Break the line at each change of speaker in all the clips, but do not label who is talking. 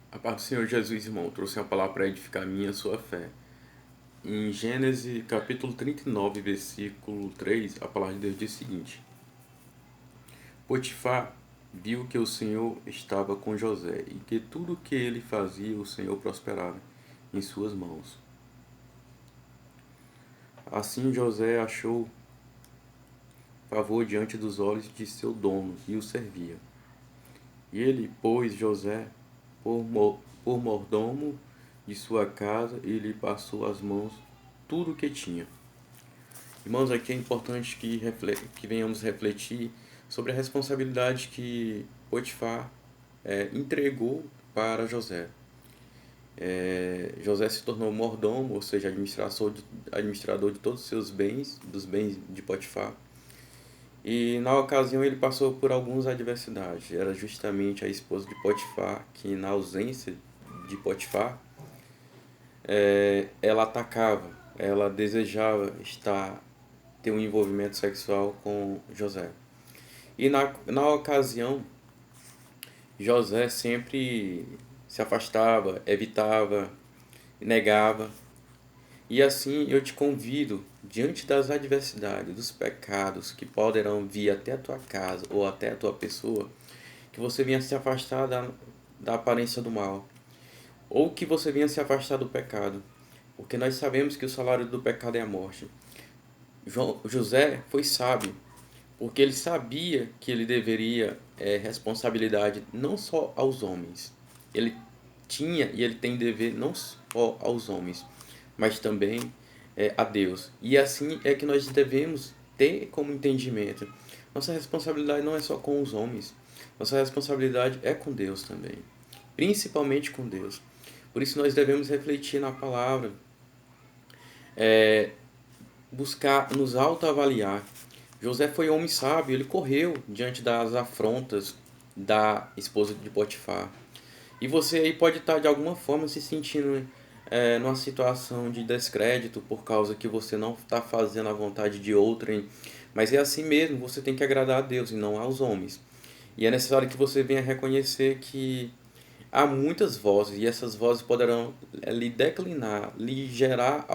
A paz do Senhor Jesus, irmão, trouxe uma palavra para edificar a minha e a sua fé. Em Gênesis capítulo 39, versículo 3, a palavra de Deus diz o seguinte: Potifar viu que o Senhor estava com José e que tudo o que ele fazia o Senhor prosperava em suas mãos. Assim José achou favor diante dos olhos de seu dono e o servia. E ele pôs José por mordomo de sua casa e lhe passou às mãos tudo o que tinha. Irmãos, aqui é importante que venhamos refletir sobre a responsabilidade que Potifar entregou para José. José se tornou mordomo, ou seja, administrador de todos os seus bens, dos bens de Potifar. E na ocasião ele passou por algumas adversidades. Era justamente a esposa de Potifar que, na ausência de Potifar, ela atacava, ela desejava ter um envolvimento sexual com José. E na ocasião, José sempre se afastava, evitava, negava. E assim eu te convido, diante das adversidades, dos pecados que poderão vir até a tua casa ou até a tua pessoa, que você venha se afastar da aparência do mal, ou que você venha se afastar do pecado, porque nós sabemos que o salário do pecado é a morte. José foi sábio, porque ele sabia que ele deveria responsabilidade não só aos homens, ele tinha e ele tem dever não só aos homens, mas também a Deus. E assim é que nós devemos ter como entendimento. Nossa responsabilidade não é só com os homens, nossa responsabilidade é com Deus também, principalmente com Deus. Por isso nós devemos refletir na palavra, buscar nos autoavaliar. José foi homem sábio, ele correu diante das afrontas da esposa de Potifar. E você aí pode estar de alguma forma se sentindo numa situação de descrédito por causa que você não está fazendo a vontade de outrem. Mas é assim mesmo, você tem que agradar a Deus e não aos homens. E é necessário que você venha reconhecer que há muitas vozes e essas vozes poderão lhe declinar, lhe gerar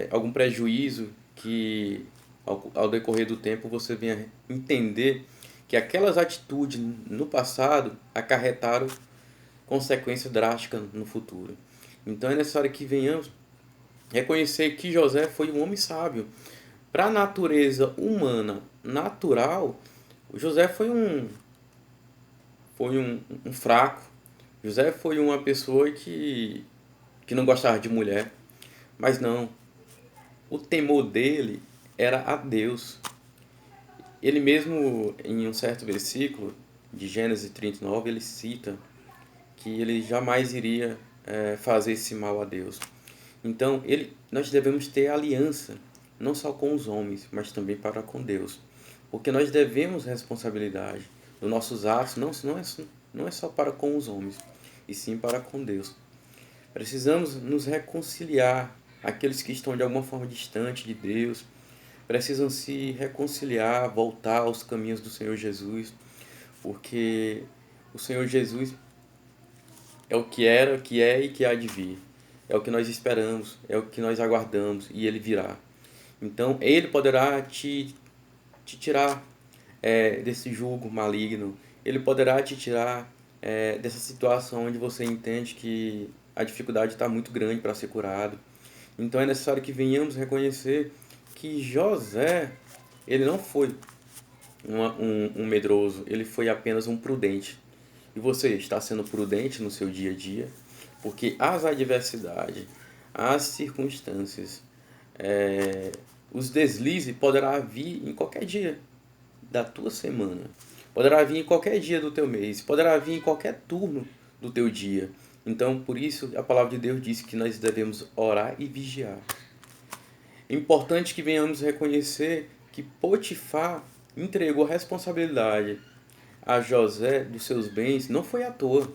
algum prejuízo que ao decorrer do tempo você venha entender que aquelas atitudes no passado acarretaram consequência drástica no futuro. Então é necessário que venhamos reconhecer que José foi um homem sábio. Para a natureza humana natural, José foi um fraco. José foi uma pessoa que não gostava de mulher. Mas não, o temor dele era a Deus. Ele mesmo, em um certo versículo de Gênesis 39, ele cita que ele jamais iria fazer esse mal a Deus. Então, nós devemos ter aliança, não só com os homens, mas também para com Deus. Porque nós devemos responsabilidade dos nossos atos, não é só para com os homens, e sim para com Deus. Precisamos nos reconciliar. Aqueles que estão de alguma forma distante de Deus precisam se reconciliar, voltar aos caminhos do Senhor Jesus, porque o Senhor Jesus é o que era, o que é e que há de vir. É o que nós esperamos, é o que nós aguardamos e ele virá. Então, ele poderá te tirar desse jugo maligno, ele poderá te tirar dessa situação onde você entende que a dificuldade está muito grande para ser curado. Então, é necessário que venhamos reconhecer que José, ele não foi um medroso, ele foi apenas um prudente. E você está sendo prudente no seu dia a dia, porque as adversidades, as circunstâncias, os deslizes poderá vir em qualquer dia da tua semana, poderá vir em qualquer dia do teu mês, poderá vir em qualquer turno do teu dia. Então, por isso, a palavra de Deus diz que nós devemos orar e vigiar. É importante que venhamos reconhecer que Potifar entregou a responsabilidade a José dos seus bens não foi à toa,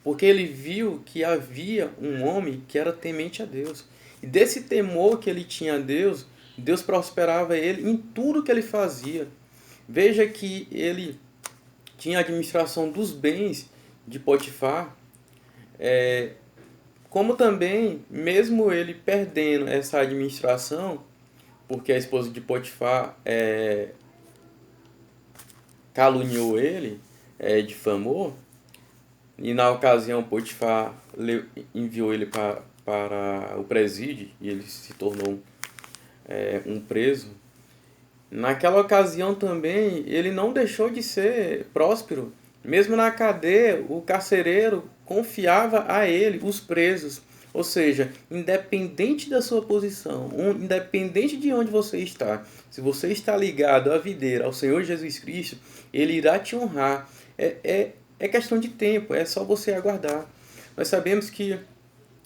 porque ele viu que havia um homem que era temente a Deus. E desse temor que ele tinha a Deus, Deus prosperava ele em tudo que ele fazia. Veja que ele tinha a administração dos bens de Potifar, como também, mesmo ele perdendo essa administração, porque a esposa de Potifar caluniou ele, difamou, e na ocasião Potifar enviou ele para o presídio e ele se tornou um preso. Naquela ocasião também ele não deixou de ser próspero. Mesmo na cadeia, o carcereiro confiava a ele os presos. Ou seja, independente da sua posição, independente de onde você está, se você está ligado à videira, ao Senhor Jesus Cristo, Ele irá te honrar. É questão de tempo, é só você aguardar. Nós sabemos que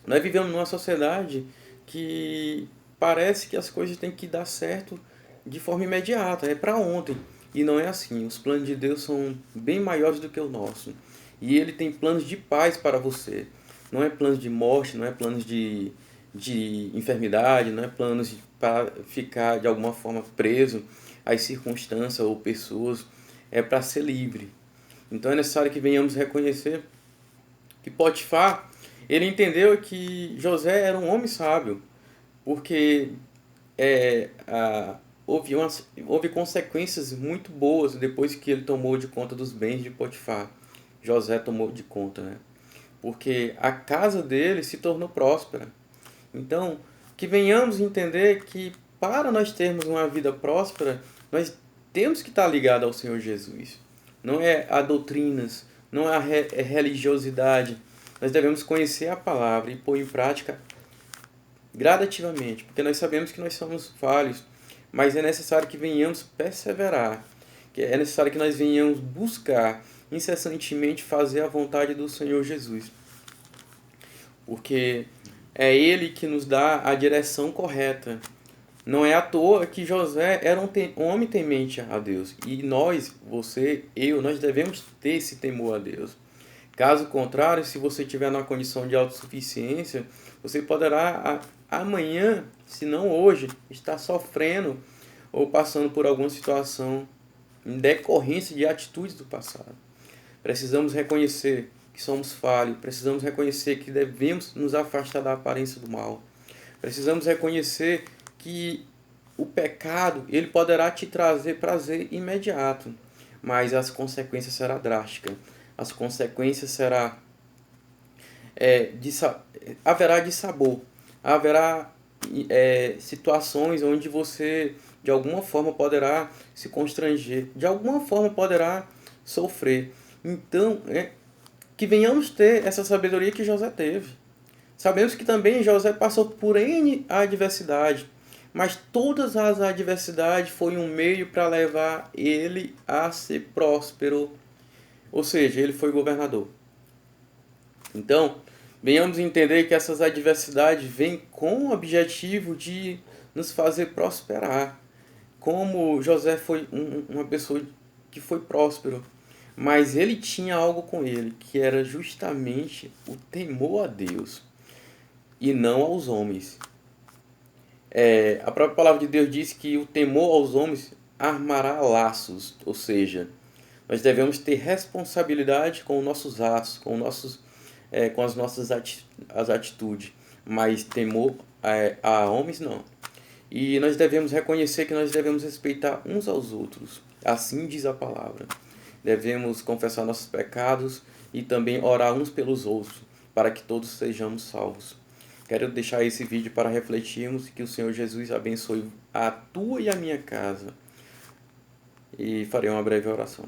nós vivemos numa sociedade que parece que as coisas têm que dar certo de forma imediata, é para ontem. E não é assim. Os planos de Deus são bem maiores do que o nosso. E Ele tem planos de paz para você. Não é planos de morte, não é planos de enfermidade, não é planos para ficar de alguma forma preso às circunstâncias ou pessoas. É para ser livre. Então é necessário que venhamos reconhecer que Potifar, ele entendeu que José era um homem sábio, porque houve consequências muito boas depois que ele tomou de conta dos bens de Potifar. José tomou de conta, né? Porque a casa dele se tornou próspera. Então, que venhamos entender que para nós termos uma vida próspera, nós temos que estar ligados ao Senhor Jesus. Não é a doutrinas, não é a religiosidade. Nós devemos conhecer a palavra e pôr em prática gradativamente, porque nós sabemos que nós somos falhos, mas é necessário que venhamos perseverar, que é necessário que nós venhamos buscar incessantemente fazer a vontade do Senhor Jesus, porque é Ele que nos dá a direção correta. Não é à toa que José era um homem temente a Deus. E nós, você, eu, nós devemos ter esse temor a Deus. Caso contrário, se você estiver numa condição de autossuficiência, você poderá amanhã, se não hoje, estar sofrendo ou passando por alguma situação em decorrência de atitudes do passado. Precisamos reconhecer que somos falhos, precisamos reconhecer que devemos nos afastar da aparência do mal. Precisamos reconhecer que o pecado ele poderá te trazer prazer imediato, mas as consequências serão drásticas. As consequências será haverá dissabor, haverá situações onde você de alguma forma poderá se constranger, de alguma forma poderá sofrer. Então, que venhamos ter essa sabedoria que José teve. Sabemos que também José passou por N adversidade, mas todas as adversidades foi um meio para levar ele a ser próspero. Ou seja, ele foi governador. Então, venhamos entender que essas adversidades vêm com o objetivo de nos fazer prosperar. Como José foi uma pessoa que foi próspero, mas ele tinha algo com ele, que era justamente o temor a Deus e não aos homens. A própria palavra de Deus diz que o temor aos homens armará laços, ou seja, nós devemos ter responsabilidade com os nossos atos, com as nossas atitudes, mas temor a homens não. E nós devemos reconhecer que nós devemos respeitar uns aos outros, assim diz a palavra. Devemos confessar nossos pecados e também orar uns pelos outros, para que todos sejamos salvos. Quero deixar esse vídeo para refletirmos e que o Senhor Jesus abençoe a tua e a minha casa. E farei uma breve oração.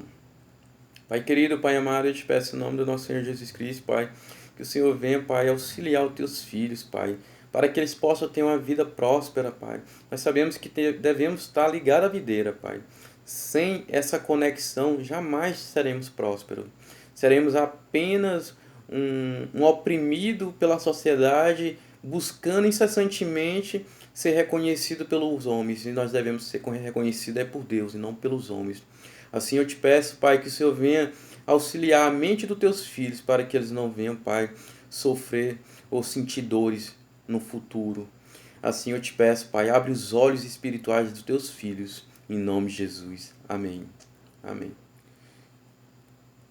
Pai querido, Pai amado, eu te peço em nome do nosso Senhor Jesus Cristo, Pai, que o Senhor venha, Pai, auxiliar os teus filhos, Pai, para que eles possam ter uma vida próspera, Pai. Nós sabemos que devemos estar ligados à videira, Pai. Sem essa conexão, jamais seremos prósperos. Seremos apenas um oprimido pela sociedade, buscando incessantemente ser reconhecido pelos homens. E nós devemos ser reconhecidos por Deus e não pelos homens. Assim eu te peço, Pai, que o Senhor venha auxiliar a mente dos teus filhos para que eles não venham, Pai, sofrer ou sentir dores no futuro. Assim eu te peço, Pai, abre os olhos espirituais dos teus filhos, em nome de Jesus. Amém. Amém.